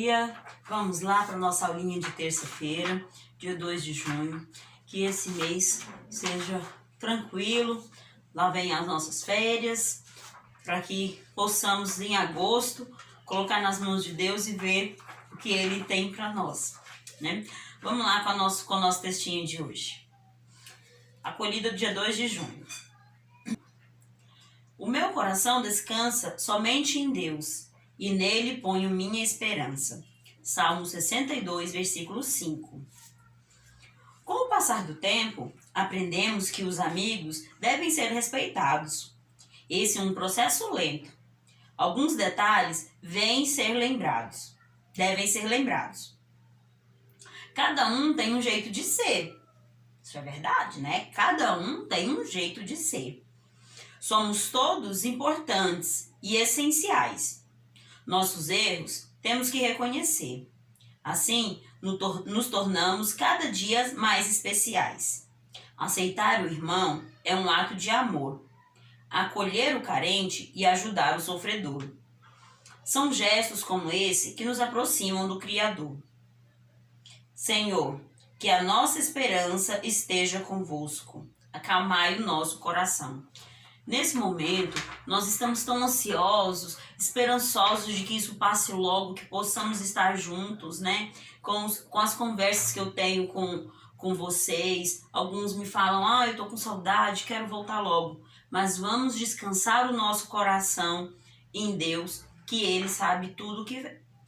dia! Vamos lá para a nossa aulinha de terça-feira, dia 2 de junho. Que esse mês seja tranquilo, lá vem as nossas férias, para que possamos em agosto colocar nas mãos de Deus e ver o que Ele tem para nós, né? Vamos lá com o nosso textinho de hoje. Acolhida do dia 2 de junho. O meu coração descansa somente em Deus, e nele ponho minha esperança. Salmo 62, versículo 5. Com o passar do tempo, aprendemos que os amigos devem ser respeitados. Esse é um processo lento. Alguns detalhes devem ser lembrados. Cada um tem um jeito de ser. Isso é verdade, né? Cada um tem um jeito de ser. Somos todos importantes e essenciais. Nossos erros temos que reconhecer. Assim, nos tornamos cada dia mais especiais. Aceitar o irmão é um ato de amor. Acolher o carente e ajudar o sofredor. São gestos como esse que nos aproximam do Criador. Senhor, que a nossa esperança esteja convosco. Acalmai o nosso coração. Nesse momento, nós estamos tão ansiosos, esperançosos de que isso passe logo, que possamos estar juntos, né? Com as conversas que eu tenho com vocês. Alguns me falam, eu tô com saudade, quero voltar logo. Mas vamos descansar o nosso coração em Deus, que Ele sabe tudo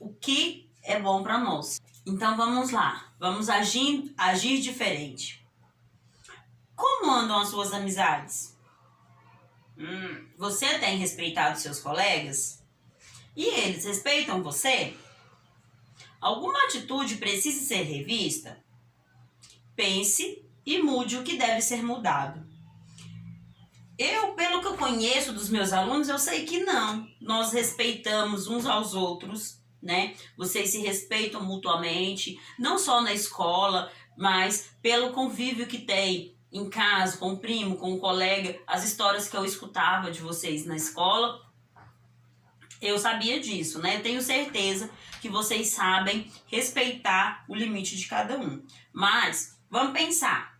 o que é bom para nós. Então vamos lá, vamos agir diferente. Como andam as suas amizades? Você tem respeitado seus colegas? E eles respeitam você? Alguma atitude precisa ser revista? Pense e mude o que deve ser mudado. Pelo que eu conheço dos meus alunos, eu sei que não. Nós respeitamos uns aos outros, né? Vocês se respeitam mutuamente, não só na escola, mas pelo convívio que tem em casa, com o primo, com o colega, as histórias que eu escutava de vocês na escola, eu sabia disso, né? Eu tenho certeza que vocês sabem respeitar o limite de cada um. Mas vamos pensar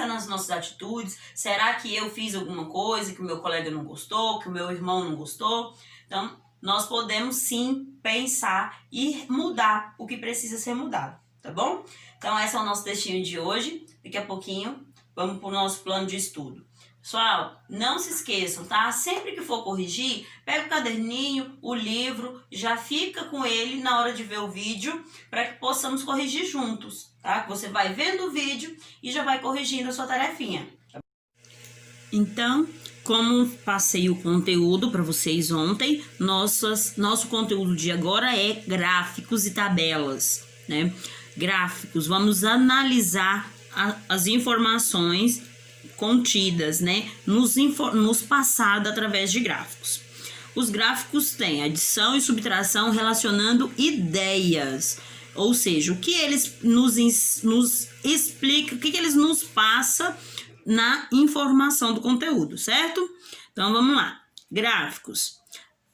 nas nossas atitudes. Será que eu fiz alguma coisa que o meu colega não gostou, que o meu irmão não gostou? Então, nós podemos sim pensar e mudar o que precisa ser mudado, tá bom? Então, esse é o nosso textinho de hoje. Daqui a pouquinho, vamos para o nosso plano de estudo. Pessoal, não se esqueçam, tá? Sempre que for corrigir, pega o caderninho, o livro, já fica com ele na hora de ver o vídeo, para que possamos corrigir juntos, tá? Você vai vendo o vídeo e já vai corrigindo a sua tarefinha. Então, como passei o conteúdo para vocês ontem, nosso conteúdo de agora é gráficos e tabelas, né? Gráficos, vamos analisar as informações contidas, né, nos passados através de gráficos. Os gráficos têm adição e subtração relacionando ideias, ou seja, o que eles nos explicam, o que eles nos passam na informação do conteúdo, certo? Então vamos lá. Gráficos.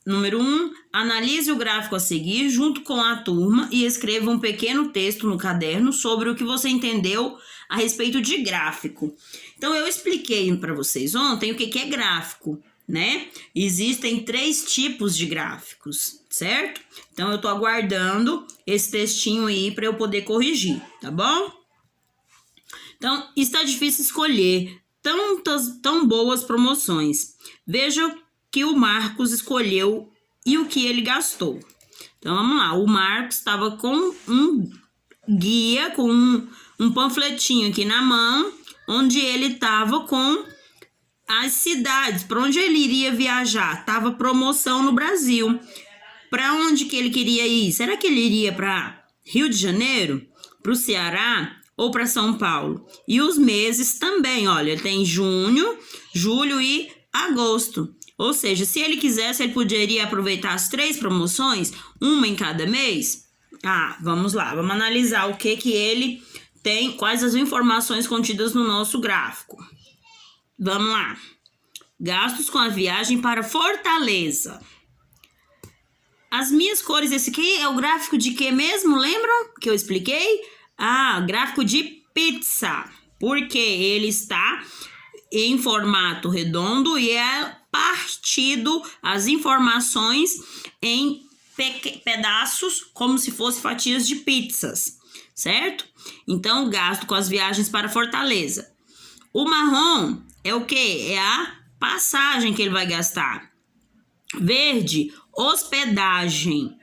Número 1, analise o gráfico a seguir junto com a turma e escreva um pequeno texto no caderno sobre o que você entendeu a respeito de gráfico. Então, eu expliquei para vocês ontem o que é gráfico, né? Existem 3 tipos de gráficos, certo? Então, eu estou aguardando esse textinho aí para eu poder corrigir, tá bom? Então, está difícil escolher tão boas promoções. Veja que o Marcos escolheu e o que ele gastou. Então, vamos lá. O Marcos estava com um guia, com um panfletinho aqui na mão, onde ele estava com as cidades, para onde ele iria viajar. Tava promoção no Brasil. Para onde que ele queria ir? Será que ele iria para Rio de Janeiro, para o Ceará ou para São Paulo? E os meses também, olha, tem junho, julho e agosto. Ou seja, se ele quisesse, ele poderia aproveitar as 3 promoções, uma em cada mês. Vamos lá, vamos analisar o que ele tem, quais as informações contidas no nosso gráfico. Vamos lá. Gastos com a viagem para Fortaleza. As minhas cores, esse aqui é o gráfico de quê mesmo? Lembram que eu expliquei? Ah, gráfico de pizza. Porque ele está em formato redondo e é partido as informações em pedaços, como se fossem fatias de pizzas, certo? Então, gasto com as viagens para Fortaleza. O marrom é o quê? É a passagem que ele vai gastar. Verde, hospedagem.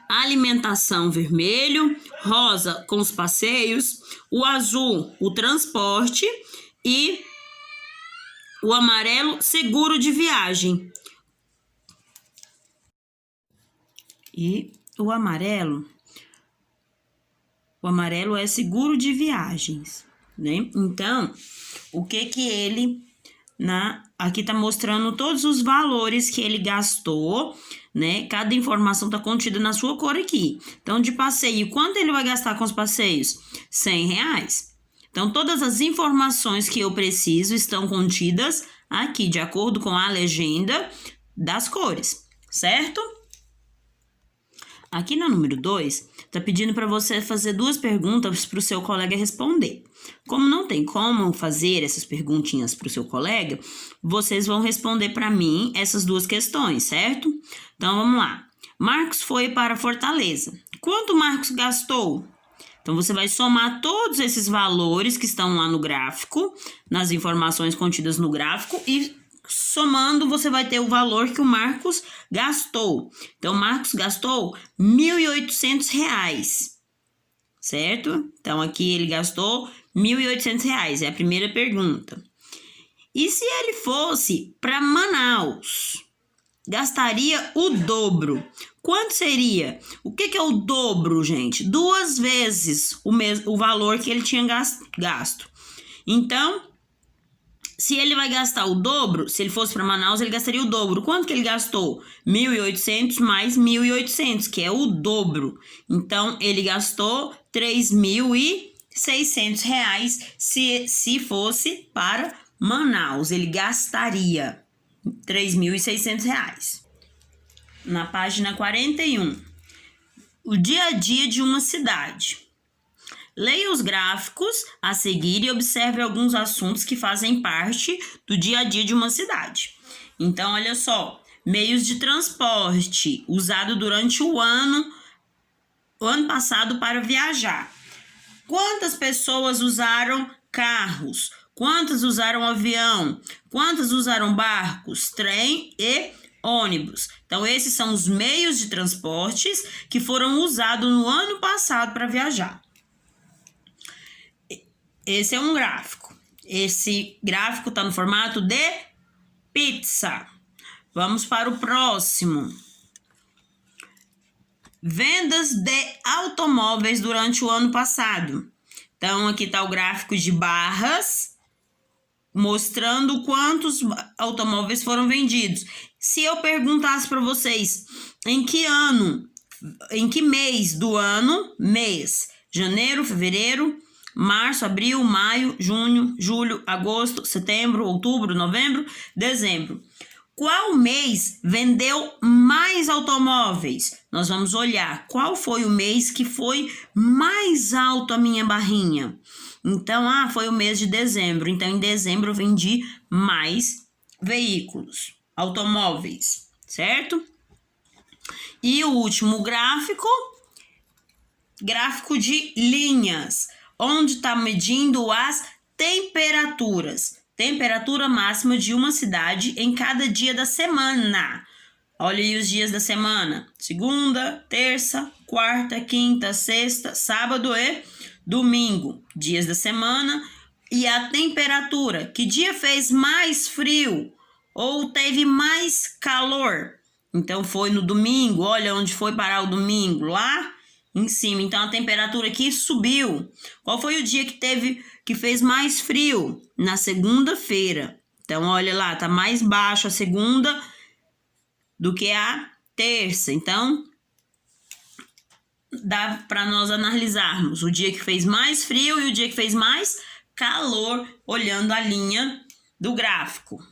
Alimentação, vermelho. Rosa, com os passeios. O azul, o transporte. E o amarelo, seguro de viagem. E o amarelo é seguro de viagens, né? Então, o que ele aqui tá mostrando todos os valores que ele gastou, né? Cada informação tá contida na sua cor aqui. Então, de passeio, quanto ele vai gastar com os passeios? R$100. Então, todas as informações que eu preciso estão contidas aqui, de acordo com a legenda das cores, certo? Aqui na número 2, tá pedindo para você fazer 2 perguntas para o seu colega responder. Como não tem como fazer essas perguntinhas para o seu colega, vocês vão responder para mim essas 2 questões, certo? Então, vamos lá. Marcos foi para Fortaleza. Quanto Marcos gastou? Então, você vai somar todos esses valores que estão lá no gráfico, nas informações contidas no gráfico, e somando, você vai ter o valor que o Marcos gastou. Então, Marcos gastou R$1.800, certo? Então, aqui ele gastou R$1.800, é a primeira pergunta. E se ele fosse para Manaus? Gastaria o dobro. Quanto seria? O que é o dobro, gente? 2 vezes o valor que ele tinha gasto. Então, se ele vai gastar o dobro, se ele fosse para Manaus, ele gastaria o dobro. Quanto que ele gastou? 1.800 mais 1.800, que é o dobro. Então, ele gastou R$3.600 se fosse para Manaus. Ele gastaria R$3.600. Na página 41. O dia a dia de uma cidade. Leia os gráficos a seguir e observe alguns assuntos que fazem parte do dia a dia de uma cidade. Então, olha só, meios de transporte usado durante o ano passado para viajar. Quantas pessoas usaram carros? Quantas usaram avião? Quantas usaram barcos, trem e ônibus? Então, esses são os meios de transportes que foram usados no ano passado para viajar. Esse é um gráfico. Esse gráfico está no formato de pizza. Vamos para o próximo. Vendas de automóveis durante o ano passado. Então, aqui está o gráfico de barras, mostrando quantos automóveis foram vendidos. Se eu perguntasse para vocês, em que mês do ano, janeiro, fevereiro, março, abril, maio, junho, julho, agosto, setembro, outubro, novembro, dezembro. Qual mês vendeu mais automóveis? Nós vamos olhar qual foi o mês que foi mais alto a minha barrinha. Então, foi o mês de dezembro. Então, em dezembro eu vendi mais veículos, automóveis, certo? E o último gráfico de linhas, onde está medindo as temperaturas. Temperatura máxima de uma cidade em cada dia da semana. Olha aí os dias da semana. Segunda, terça, quarta, quinta, sexta, sábado e domingo. Dias da semana. E a temperatura. Que dia fez mais frio ou teve mais calor? Então, foi no domingo. Olha onde foi parar o domingo. Lá em cima. Então, a temperatura aqui subiu. Qual foi o dia que fez mais frio? Na segunda-feira. Então, olha lá, tá mais baixo a segunda do que a terça. Então, dá para nós analisarmos o dia que fez mais frio e o dia que fez mais calor, olhando a linha do gráfico.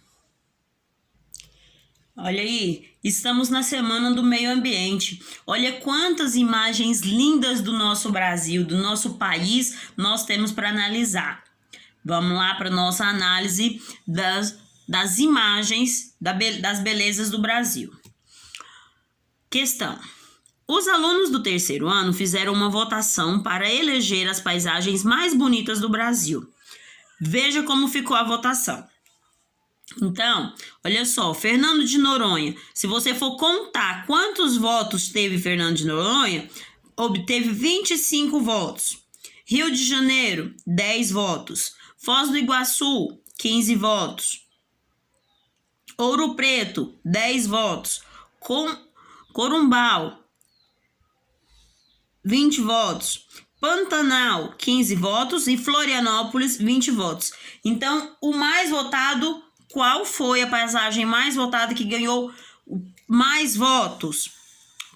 Olha aí, estamos na Semana do Meio Ambiente. Olha quantas imagens lindas do nosso Brasil, do nosso país, nós temos para analisar. Vamos lá para nossa análise das imagens das belezas do Brasil. Questão. Os alunos do terceiro ano fizeram uma votação para eleger as paisagens mais bonitas do Brasil. Veja como ficou a votação. Então, olha só, Fernando de Noronha, se você for contar quantos votos teve Fernando de Noronha, obteve 25 votos. Rio de Janeiro, 10 votos. Foz do Iguaçu, 15 votos. Ouro Preto, 10 votos. Corumbau, 20 votos. Pantanal, 15 votos. E Florianópolis, 20 votos. Então, o mais votado, qual foi a paisagem mais votada que ganhou mais votos?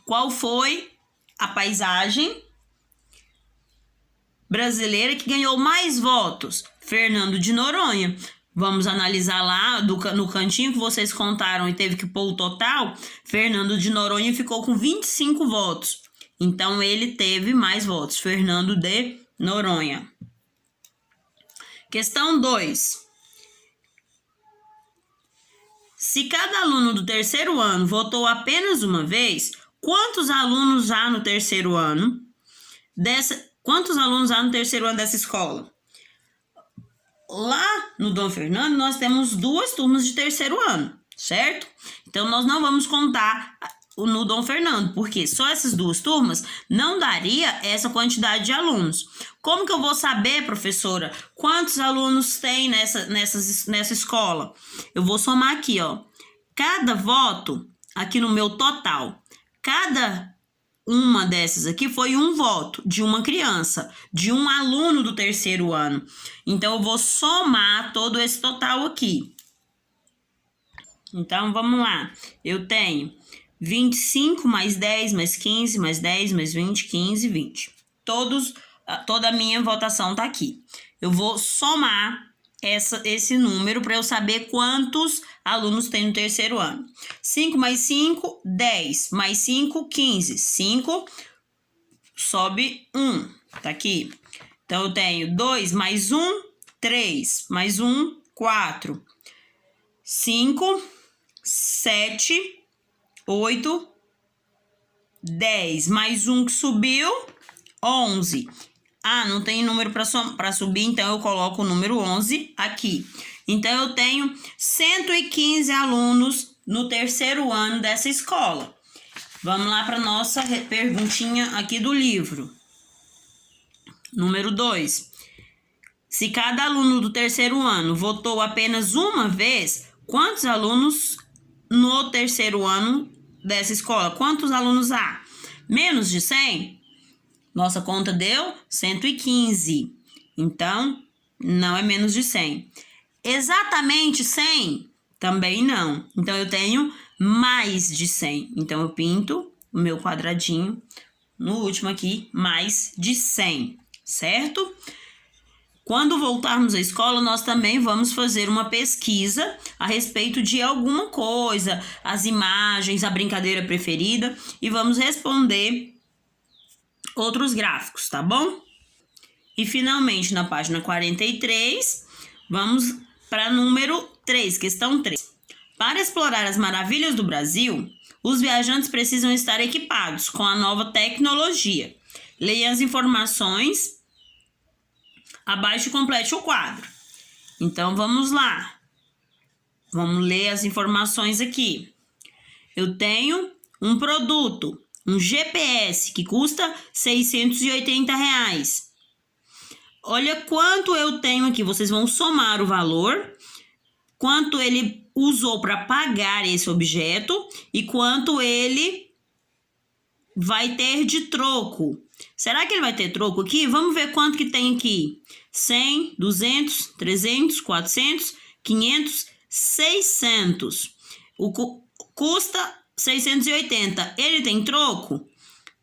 Qual foi a paisagem brasileira que ganhou mais votos? Fernando de Noronha. Vamos analisar lá no cantinho que vocês contaram e teve que pôr o total. Fernando de Noronha ficou com 25 votos. Então, ele teve mais votos. Fernando de Noronha. Questão 2. Se cada aluno do terceiro ano votou apenas uma vez, quantos alunos há no terceiro ano dessa escola? Lá no Dom Fernando, nós temos 2 turmas de terceiro ano, certo? Então, nós não vamos contar no Dom Fernando, porque só essas 2 turmas não daria essa quantidade de alunos. Como que eu vou saber, professora, quantos alunos tem nessa escola? Eu vou somar aqui, ó. Cada voto, aqui no meu total, cada uma dessas aqui foi um voto de uma criança, de um aluno do terceiro ano. Então, eu vou somar todo esse total aqui. Então, vamos lá. Eu tenho 25 mais 10 mais 15 mais 10 mais 20, 15, 20. Toda a minha votação tá aqui. Eu vou somar esse número para eu saber quantos alunos tem no terceiro ano. 5 mais 5, 10. Mais 5, 15. 5, sobe 1. Tá aqui. Então, eu tenho 2 mais 1, 3. Mais 1, 4. 5, 7, 8, 10. Mais 1 que subiu, 11. Ah, não tem número para subir, então eu coloco o número 11 aqui. Então, eu tenho 115 alunos no terceiro ano dessa escola. Vamos lá para nossa perguntinha aqui do livro. Número 2. Se cada aluno do terceiro ano votou apenas uma vez, quantos alunos no terceiro ano dessa escola? Quantos alunos há? Menos de 100? Nossa conta deu 115. Então, não é menos de 100. Exatamente 100? Também não. Então, eu tenho mais de 100. Então, eu pinto o meu quadradinho no último aqui, mais de 100, certo? Quando voltarmos à escola, nós também vamos fazer uma pesquisa a respeito de alguma coisa, as imagens, a brincadeira preferida, e vamos responder outros gráficos, tá bom? E finalmente, na página 43, vamos para número 3, questão 3. Para explorar as maravilhas do Brasil, os viajantes precisam estar equipados com a nova tecnologia. Leia as informações abaixo e complete o quadro. Então, vamos lá. Vamos ler as informações aqui. Eu tenho um produto, um GPS, que custa R$680. Olha quanto eu tenho aqui. Vocês vão somar o valor, quanto ele usou para pagar esse objeto e quanto ele vai ter de troco. Será que ele vai ter troco aqui? Vamos ver quanto que tem aqui. 100, 200, 300, 400, 500, 600. Custa 680. Ele tem troco?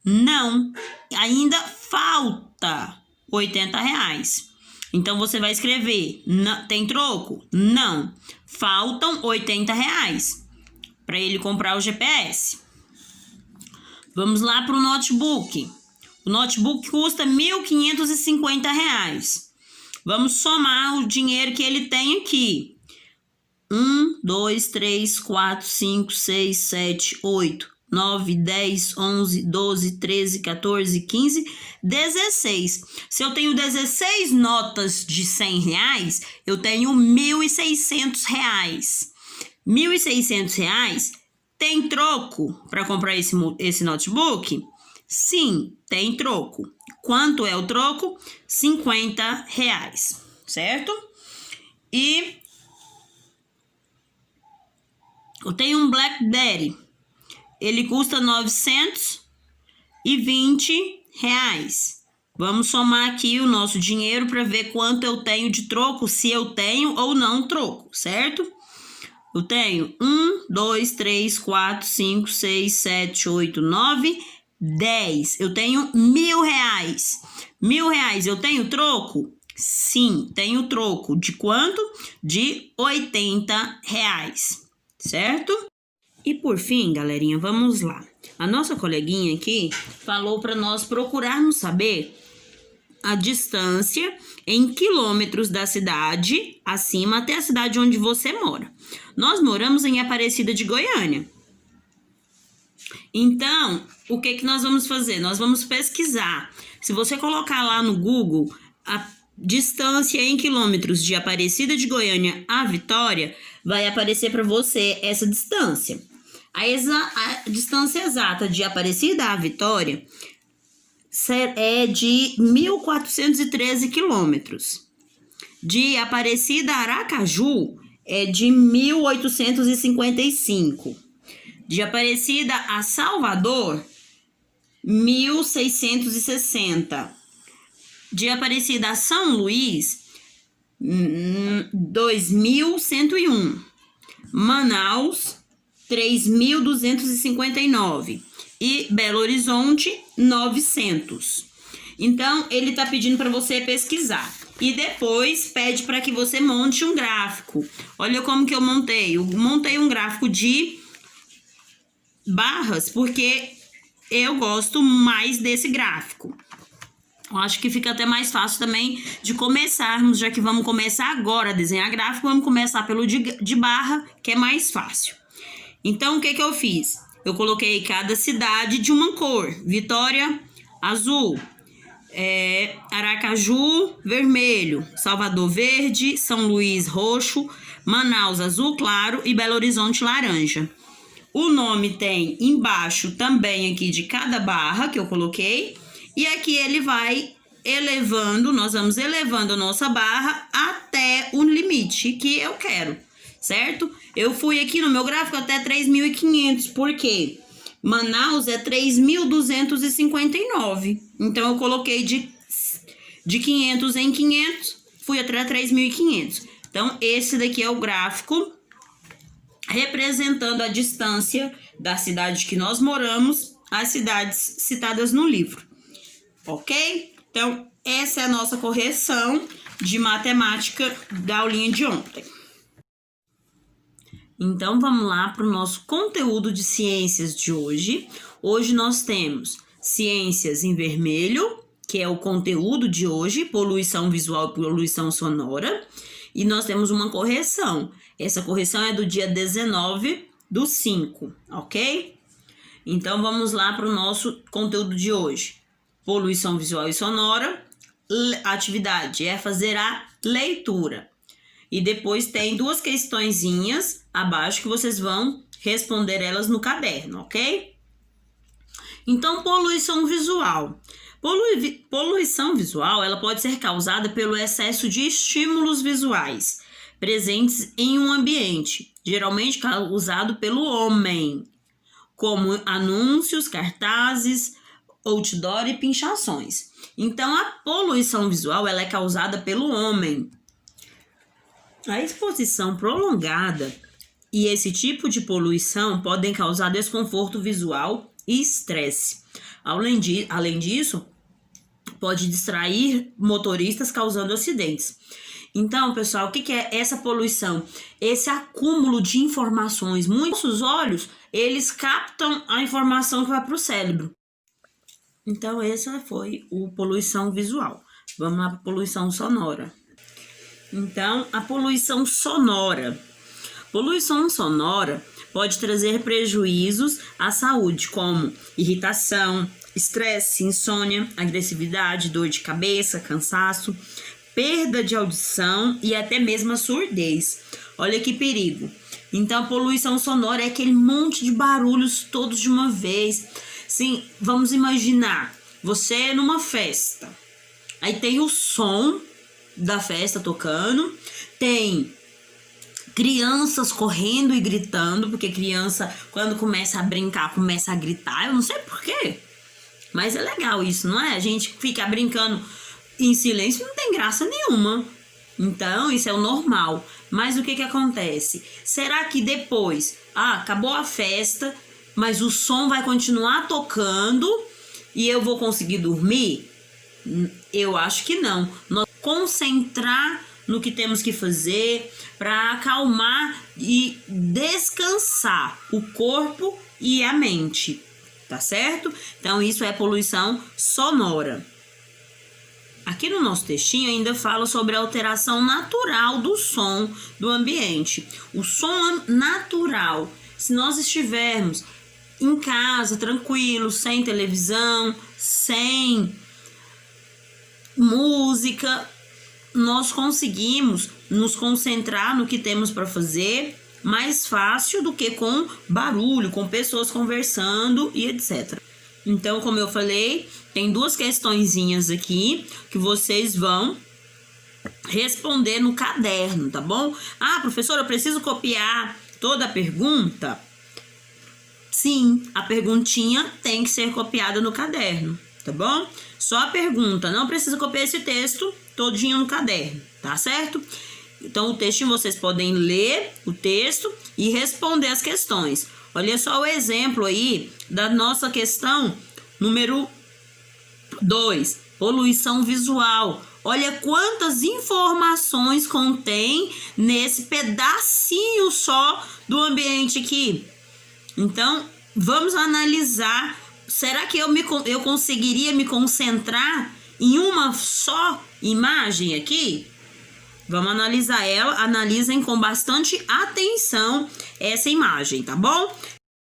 Não. Ainda falta R$80. Então, você vai escrever, tem troco? Não. Faltam R$80. para ele comprar o GPS. Vamos lá para o notebook. O notebook custa R$ 1.550. Vamos somar o dinheiro que ele tem aqui. 1, 2, 3, 4, 5, 6, 7, 8, 9, 10, 11, 12, 13, 14, 15, 16. Se eu tenho 16 notas de R$ 100, eu tenho R$ 1.600. R$ 1.600 tem troco para comprar esse notebook? Sim, tem troco. Quanto é o troco? R$ 50, certo? E eu tenho um BlackBerry. Ele custa R$ 920. Vamos somar aqui o nosso dinheiro para ver quanto eu tenho de troco, se eu tenho ou não troco, certo? Eu tenho 1, 2, 3, 4, 5, 6, 7, 8, 9, 10. Eu tenho R$ 1.000. R$ 1.000 eu tenho troco? Sim, tenho troco. De quanto? De R$ 80, certo? E por fim, galerinha, vamos lá. A nossa coleguinha aqui falou para nós procurarmos saber a distância em quilômetros da cidade acima até a cidade onde você mora. Nós moramos em Aparecida de Goiânia. Então, o que nós vamos fazer? Nós vamos pesquisar. Se você colocar lá no Google a distância em quilômetros de Aparecida de Goiânia a Vitória, vai aparecer para você essa distância. A distância exata de Aparecida a Vitória é de 1.413 quilômetros. De Aparecida a Aracaju é de 1.855. De Aparecida a Salvador, 1.660. De Aparecida a São Luís, 2.101. Manaus, 3.259. E Belo Horizonte, 900. Então, ele está pedindo para você pesquisar. E depois pede para que você monte um gráfico. Olha como que eu montei. Eu montei um gráfico de barras, porque eu gosto mais desse gráfico. Eu acho que fica até mais fácil também de começarmos, já que vamos começar agora a desenhar gráfico, vamos começar pelo de barra, que é mais fácil. Então, o que eu fiz? Eu coloquei cada cidade de uma cor. Vitória, azul. Aracaju, vermelho. Salvador, verde. São Luís, roxo. Manaus, azul claro. E Belo Horizonte, laranja. O nome tem embaixo também aqui de cada barra que eu coloquei. E aqui ele vai elevando, nós vamos elevando a nossa barra até o limite que eu quero, certo? Eu fui aqui no meu gráfico até 3.500, porque Manaus é 3.259. Então, eu coloquei de 500 em 500, fui até 3.500. Então, esse daqui é o gráfico representando a distância da cidade que nós moramos às cidades citadas no livro. Ok? Então, essa é a nossa correção de matemática da aulinha de ontem. Então, vamos lá para o nosso conteúdo de ciências de hoje. Hoje nós temos ciências em vermelho, que é o conteúdo de hoje, poluição visual e poluição sonora. E nós temos uma correção. Essa correção é do dia 19/5, ok? Então, vamos lá para o nosso conteúdo de hoje. Poluição visual e sonora, atividade é fazer a leitura. E depois tem duas questõezinhas abaixo que vocês vão responder elas no caderno, ok? Então, poluição visual. Poluição visual, ela pode ser causada pelo excesso de estímulos visuais presentes em um ambiente, geralmente causado pelo homem, como anúncios, cartazes, outdoor e pinchações. Então, a poluição visual ela é causada pelo homem. A exposição prolongada e esse tipo de poluição podem causar desconforto visual e estresse. Além disso, pode distrair motoristas causando acidentes. Então, pessoal, o que é essa poluição? Esse acúmulo de informações. Muitos olhos, eles captam a informação que vai para o cérebro. Então, essa foi a poluição visual. Vamos lá para a poluição sonora. Então, a poluição sonora. Poluição sonora pode trazer prejuízos à saúde, como irritação, estresse, insônia, agressividade, dor de cabeça, cansaço, perda de audição e até mesmo a surdez. Olha que perigo. Então, a poluição sonora é aquele monte de barulhos todos de uma vez. Sim, vamos imaginar, você numa festa, aí tem o som da festa tocando, tem crianças correndo e gritando, porque criança, quando começa a brincar, começa a gritar, eu não sei porquê, mas é legal isso, não é? A gente fica brincando em silêncio, não tem graça nenhuma. Então, isso é o normal. Mas o que acontece? Será que depois, acabou a festa, mas o som vai continuar tocando e eu vou conseguir dormir? Eu acho que não. Nós concentrar no que temos que fazer para acalmar e descansar o corpo e a mente, tá certo? Então, isso é poluição sonora. Aqui no nosso textinho ainda fala sobre a alteração natural do som do ambiente. O som natural, se nós estivermos em casa, tranquilo, sem televisão, sem música, nós conseguimos nos concentrar no que temos para fazer mais fácil do que com barulho, com pessoas conversando e etc. Então, como eu falei, tem duas questõezinhas aqui que vocês vão responder no caderno, tá bom? Professora, eu preciso copiar toda a pergunta? Sim, a perguntinha tem que ser copiada no caderno, tá bom? Só a pergunta, não precisa copiar esse texto todinho no caderno, tá certo? Então, o textinho vocês podem ler o texto e responder as questões. Olha só o exemplo aí da nossa questão número 2, poluição visual. Olha quantas informações contém nesse pedacinho só do ambiente aqui. Então, vamos analisar. Será que eu conseguiria me concentrar em uma só imagem aqui? Vamos analisar ela. Analisem com bastante atenção essa imagem, tá bom?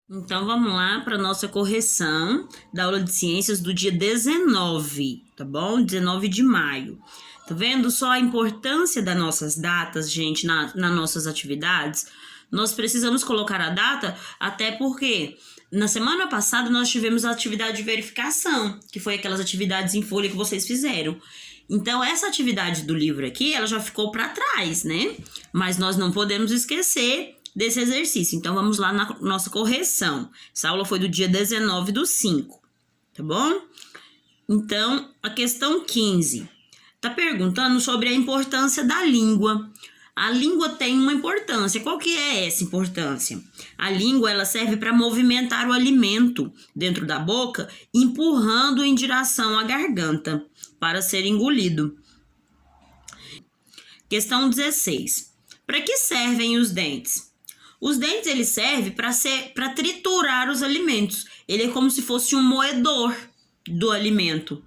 Então, vamos lá para nossa correção da aula de ciências do dia 19, tá bom? 19 de maio. Tá vendo só a importância das nossas datas, gente, nas nossas atividades? Nós precisamos colocar a data, até porque na semana passada nós tivemos a atividade de verificação, que foi aquelas atividades em folha que vocês fizeram. Então, essa atividade do livro aqui, ela já ficou para trás, né? Mas nós não podemos esquecer desse exercício. Então, vamos lá na nossa correção. Essa aula foi do dia 19/5, tá bom? Então, a questão 15 tá perguntando sobre a importância da língua. A língua tem uma importância. Qual que é essa importância? A língua, ela serve para movimentar o alimento dentro da boca, empurrando em direção à garganta para ser engolido. Questão 16. Para que servem os dentes? Os dentes, eles servem para triturar os alimentos. Ele é como se fosse um moedor do alimento.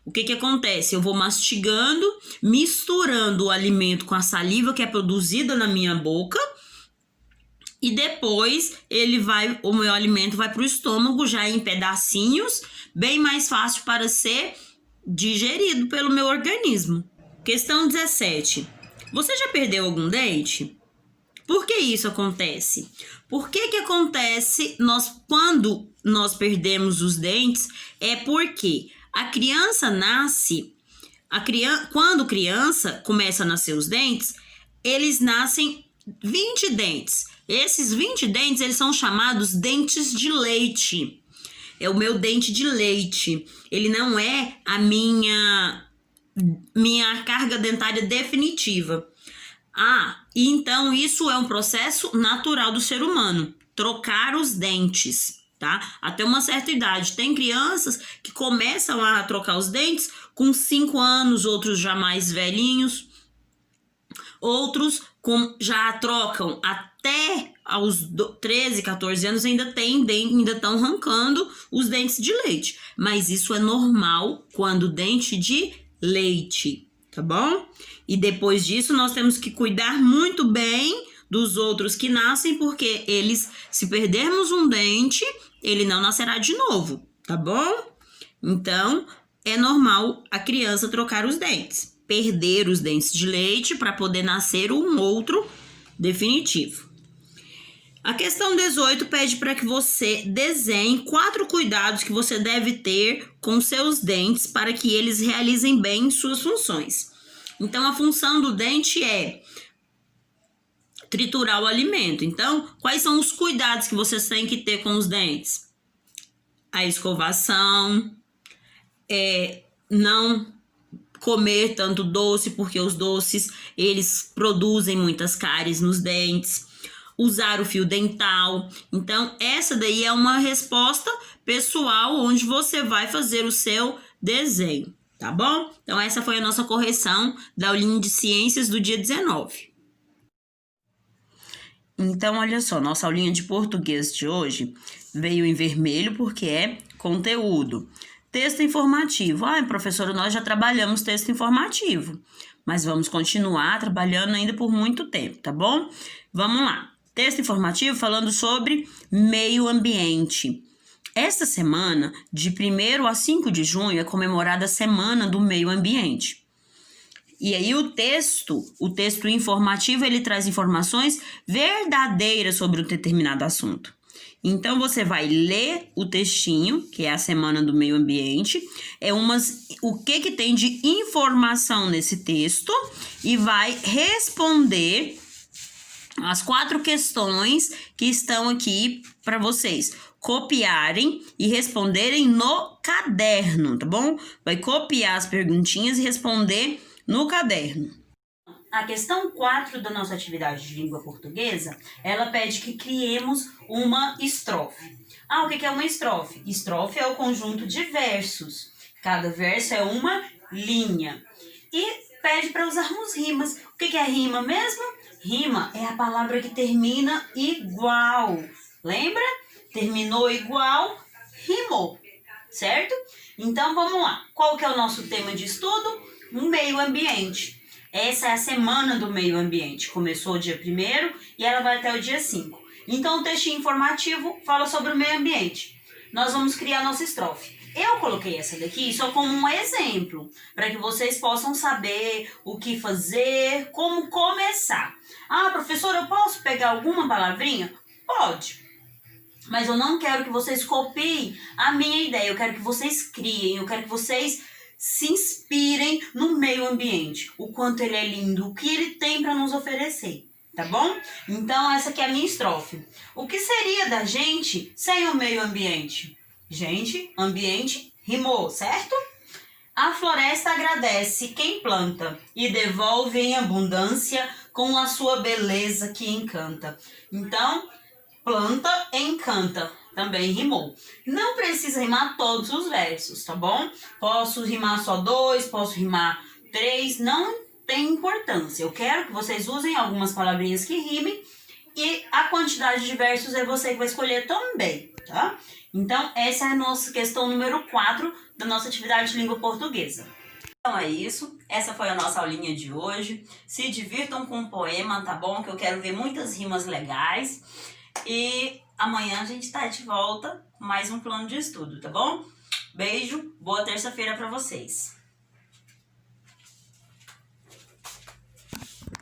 O que acontece? Eu vou mastigando, misturando o alimento com a saliva que é produzida na minha boca e depois o meu alimento vai para o estômago já em pedacinhos, bem mais fácil para ser digerido pelo meu organismo. Questão 17. Você já perdeu algum dente? Por que isso acontece? Por que acontece quando nós perdemos os dentes? É porque a criança nasce, quando criança começa a nascer os dentes, eles nascem 20 dentes. Esses 20 dentes, eles são chamados dentes de leite. É o meu dente de leite. Ele não é a minha carga dentária definitiva. Então isso é um processo natural do ser humano, trocar os dentes, tá? Até uma certa idade. Tem crianças que começam a trocar os dentes com 5 anos, outros já mais velhinhos. Outros já trocam até aos 13, 14 anos, ainda estão arrancando os dentes de leite. Mas isso é normal quando dente de leite, tá bom? E depois disso, nós temos que cuidar muito bem dos outros que nascem, porque eles, se perdermos um dente, ele não nascerá de novo, tá bom? Então, é normal a criança trocar os dentes, perder os dentes de leite para poder nascer um outro definitivo. A questão 18 pede para que você desenhe 4 cuidados que você deve ter com seus dentes para que eles realizem bem suas funções. Então, a função do dente é triturar o alimento. Então, quais são os cuidados que vocês têm que ter com os dentes? A escovação, não comer tanto doce, porque os doces, eles produzem muitas cáries nos dentes. Usar o fio dental. Então, essa daí é uma resposta pessoal, onde você vai fazer o seu desenho, tá bom? Então, essa foi a nossa correção da aulinha de ciências do dia 19. Então, olha só, nossa aulinha de português de hoje veio em vermelho porque é conteúdo. Texto informativo. Professora, nós já trabalhamos texto informativo, mas vamos continuar trabalhando ainda por muito tempo, tá bom? Vamos lá. Texto informativo falando sobre meio ambiente. Esta semana, de 1º a 5 de junho, é comemorada a Semana do Meio Ambiente. E aí o texto informativo, ele traz informações verdadeiras sobre um determinado assunto. Então, você vai ler o textinho, que é a Semana do Meio Ambiente, o que tem de informação nesse texto, e vai responder as 4 questões que estão aqui para vocês copiarem e responderem no caderno, tá bom? Vai copiar as perguntinhas e responder no caderno. A questão 4 da nossa atividade de língua portuguesa, ela pede que criemos uma estrofe. O que é uma estrofe? Estrofe é o conjunto de versos. Cada verso é uma linha. E pede para usarmos rimas. O que é rima mesmo? Rima é a palavra que termina igual. Lembra? Terminou igual, rimou. Certo? Então, vamos lá. Qual que é o nosso tema de estudo? O meio ambiente. Essa é a Semana do Meio Ambiente. Começou o dia 1º e ela vai até o dia 5. Então, o textinho informativo fala sobre o meio ambiente. Nós vamos criar a nossa estrofe. Eu coloquei essa daqui só como um exemplo, para que vocês possam saber o que fazer, como começar. Professora, eu posso pegar alguma palavrinha? Pode. Mas eu não quero que vocês copiem a minha ideia. Eu quero que vocês criem, eu quero que vocês se inspirem no meio ambiente, o quanto ele é lindo, o que ele tem para nos oferecer, tá bom? Então, essa aqui é a minha estrofe. O que seria da gente sem o meio ambiente? Gente, ambiente, rimou, certo? A floresta agradece quem planta e devolve em abundância com a sua beleza que encanta. Então, planta, encanta. Também rimou. Não precisa rimar todos os versos, tá bom? Posso rimar só 2, posso rimar 3, não tem importância. Eu quero que vocês usem algumas palavrinhas que rimem e a quantidade de versos é você que vai escolher também, tá? Então, essa é a nossa questão número 4 da nossa atividade de língua portuguesa. Então é isso, essa foi a nossa aulinha de hoje. Se divirtam com o poema, tá bom? Que eu quero ver muitas rimas legais. E amanhã a gente tá de volta com mais um plano de estudo, tá bom? Beijo, boa terça-feira para vocês.